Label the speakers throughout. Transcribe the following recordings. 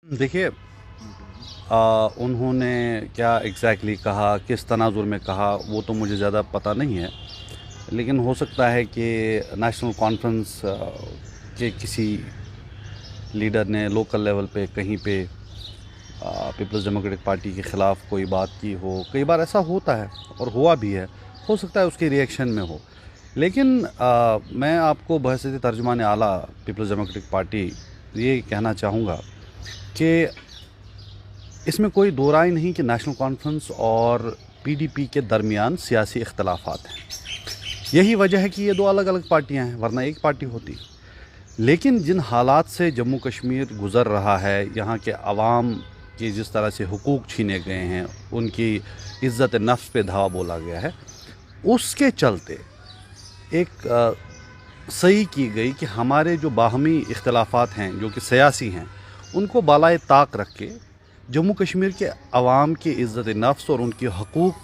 Speaker 1: देखिए, उन्होंने क्या एग्जैक्टली कहा, किस तनाजुर में कहा, वो तो मुझे ज़्यादा पता नहीं है। लेकिन हो सकता है कि नेशनल कॉन्फ्रेंस के किसी लीडर ने लोकल लेवल पे कहीं पे पीपल्स डेमोक्रेटिक पार्टी के ख़िलाफ़ कोई बात की हो। कई बार ऐसा होता है और हुआ भी है। हो सकता है उसके रिएक्शन में हो। लेकिन मैं आपको बहैसियत तर्जुमान आला पीपल्स डेमोक्रेटिक पार्टी ये कहना चाहूँगा कि इसमें कोई दो राय नहीं कि नेशनल कॉन्फ्रेंस और पीडीपी के दरमियान सियासी इख्तलाफात हैं। यही वजह है कि ये दो अलग अलग पार्टियां हैं, वरना एक पार्टी होती। लेकिन जिन हालात से जम्मू कश्मीर गुज़र रहा है, यहाँ के अवाम की जिस तरह से हुकूक छीने गए हैं, उनकी इज़्ज़त नफ्स पे धावा बोला गया है, उसके चलते एक सही की गई कि हमारे जो बाहमी इख्तलाफात हैं जो कि सियासी हैं, उनको बालाए ताक रख के जम्मू कश्मीर के अवाम की इज़्ज़त नफ्स और उनके हकूक़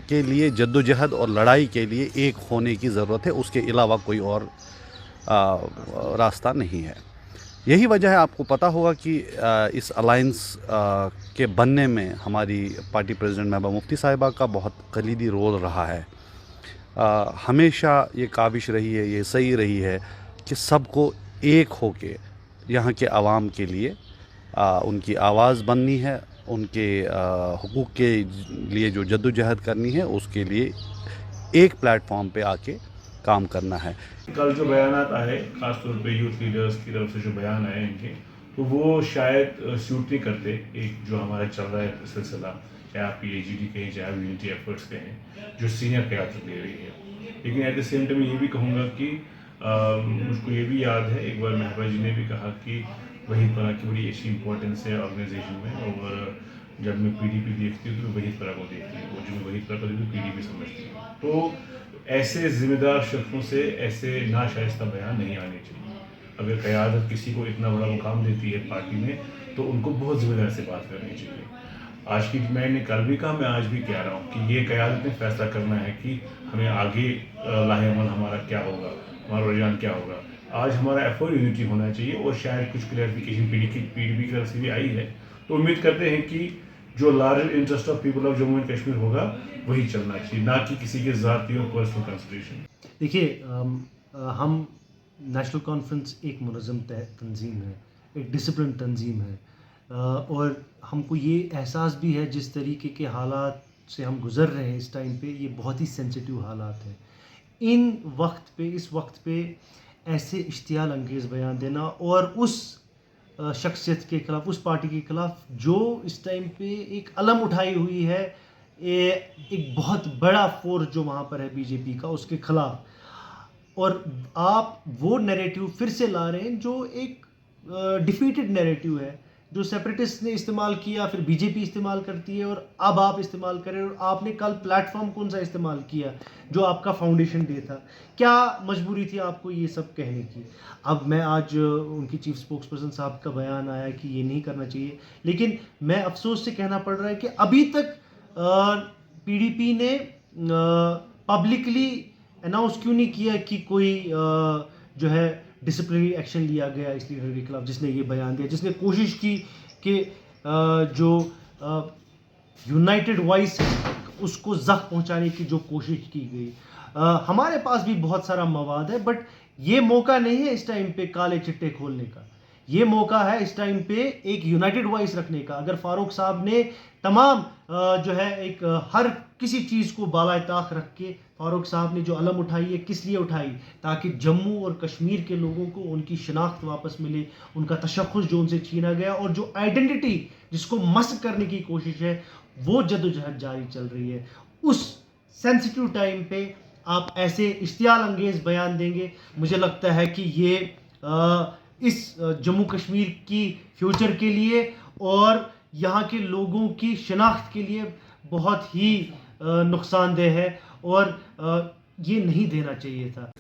Speaker 1: के लिए जद्दोजहद और लड़ाई के लिए एक होने की ज़रूरत है। उसके अलावा कोई और रास्ता नहीं है। यही वजह है, आपको पता होगा कि इस अलायंस के बनने में हमारी पार्टी प्रेसिडेंट महबूबा मुफ्ती साहिबा का बहुत कलीदी रोल रहा है। हमेशा ये काबिश रही है, ये सही रही है कि सबको एक होके यहाँ के अवाम के लिए उनकी आवाज़ बननी है, उनके हुकूक़ के लिए जो जद्दोजहद करनी है, उसके लिए एक प्लेटफॉर्म पे आके काम करना है।
Speaker 2: कल जो बयानात आए, खासतौर पे यूथ लीडर्स की तरफ से जो बयान आए इनके, तो वो शायद सूट नहीं करते एक जो हमारा चल रहा है सिलसिला, चाहे आप PAGD कहें, चाहे यूनिटी एफर्ट्स कहें, जो सीनियर क़यादत ले रही है। लेकिन एट द सेम टाइम ये भी कहूँगा कि मुझको ये भी याद है, एक बार महबूबा जी ने भी कहा कि वही तरह की बड़ी अच्छी इंपॉर्टेंस है ऑर्गेनाइजेशन में, और जब मैं PDP देखती हूँ तो वही तरह को देखती हूँ, और जो मैं वही तरह को देखती हूँ PDP समझती हूँ। तो ऐसे ज़िम्मेदार शख्सों से ऐसे नाशाइस्ता बयान नहीं आने चाहिए। अगर क़यादत किसी को इतना बड़ा मुकाम देती है पार्टी में, तो उनको बहुत ज़िम्मेदारी से बात करनी चाहिए। आज की मैंने कल भी कहा, मैं आज भी कह रहा हूँ कि ये क़यादत ने फैसला करना है कि हमें आगे लाहेअमल हमारा क्या होगा, हमारा रुझान क्या होगा। आज हमारा एफर्ट यूनिटी होना चाहिए, और शायद कुछ क्लैरिफिकेशन PDP की तरफ से भी आई है। तो उम्मीद करते हैं कि जो larger interest of people of Jammu and Kashmir होगा वही चलना चाहिए, ना कि किसी के ज़ाती और पर्सनल कंसिडरेशन।
Speaker 3: देखिए, हम नेशनल कॉन्फ्रेंस एक मुनज़्ज़म तंजीम है, एक डिसिप्लिन तंजीम है, और हमको ये एहसास भी है जिस तरीके के हालात से हम गुज़र रहे हैं इस टाइम पे, ये बहुत ही सेंसिटिव हालात हैं। इस वक्त पे ऐसे इश्तियाल अंगेज़ बयान देना और उस शख्सियत के ख़िलाफ़, उस पार्टी के ख़िलाफ़ जो इस टाइम पे एक अलम उठाई हुई है, एक बहुत बड़ा फोर्स जो वहाँ पर है बीजेपी का, उसके ख़िलाफ़, और आप वो नैरेटिव फिर से ला रहे हैं जो एक डिफीटेड नैरेटिव है, जो सेपरेटिस्ट ने इस्तेमाल किया, फिर बीजेपी इस्तेमाल करती है, और अब आप इस्तेमाल करें। और आपने कल प्लेटफॉर्म कौन सा इस्तेमाल किया जो आपका फाउंडेशन डे था? क्या मजबूरी थी आपको ये सब कहने की? अब मैं आज उनकी चीफ स्पोक्स पर्सन साहब का बयान आया कि ये नहीं करना चाहिए, लेकिन मैं अफसोस से कहना पड़ रहा है कि अभी तक PDP ने पब्लिकली अनाउंस क्यों नहीं किया कि कोई जो है डिसिप्लिनरी एक्शन लिया गया इस लीडर के खिलाफ जिसने ये बयान दिया, जिसने कोशिश की कि जो यूनाइटेड वॉइस है उसको ज़ख्म पहुंचाने की जो कोशिश की गई। हमारे पास भी बहुत सारा मवाद है, बट ये मौका नहीं है इस टाइम पे काले चिट्टे खोलने का। ये मौका है इस टाइम पे एक यूनाइटेड वॉइस रखने का। अगर फारूक साहब ने तमाम जो है एक हर किसी चीज़ को बालाए ताक रख के, फारूक साहब ने जो अलम उठाई है किस लिए उठाई? ताकि जम्मू और कश्मीर के लोगों को उनकी शनाख्त वापस मिले, उनका तशख़्ख़ुस जो उनसे छीना गया, और जो आइडेंटिटी जिसको मस्क करने की कोशिश है, वो जद्दोजहद जारी चल रही है। उस सेंसिटिव टाइम पे आप ऐसे इश्तियाल अंगेज़ बयान देंगे, मुझे लगता है कि ये इस जम्मू कश्मीर की फ्यूचर के लिए और यहाँ के लोगों की शनाख्त के लिए बहुत ही नुकसानदेह है, और ये नहीं देना चाहिए था।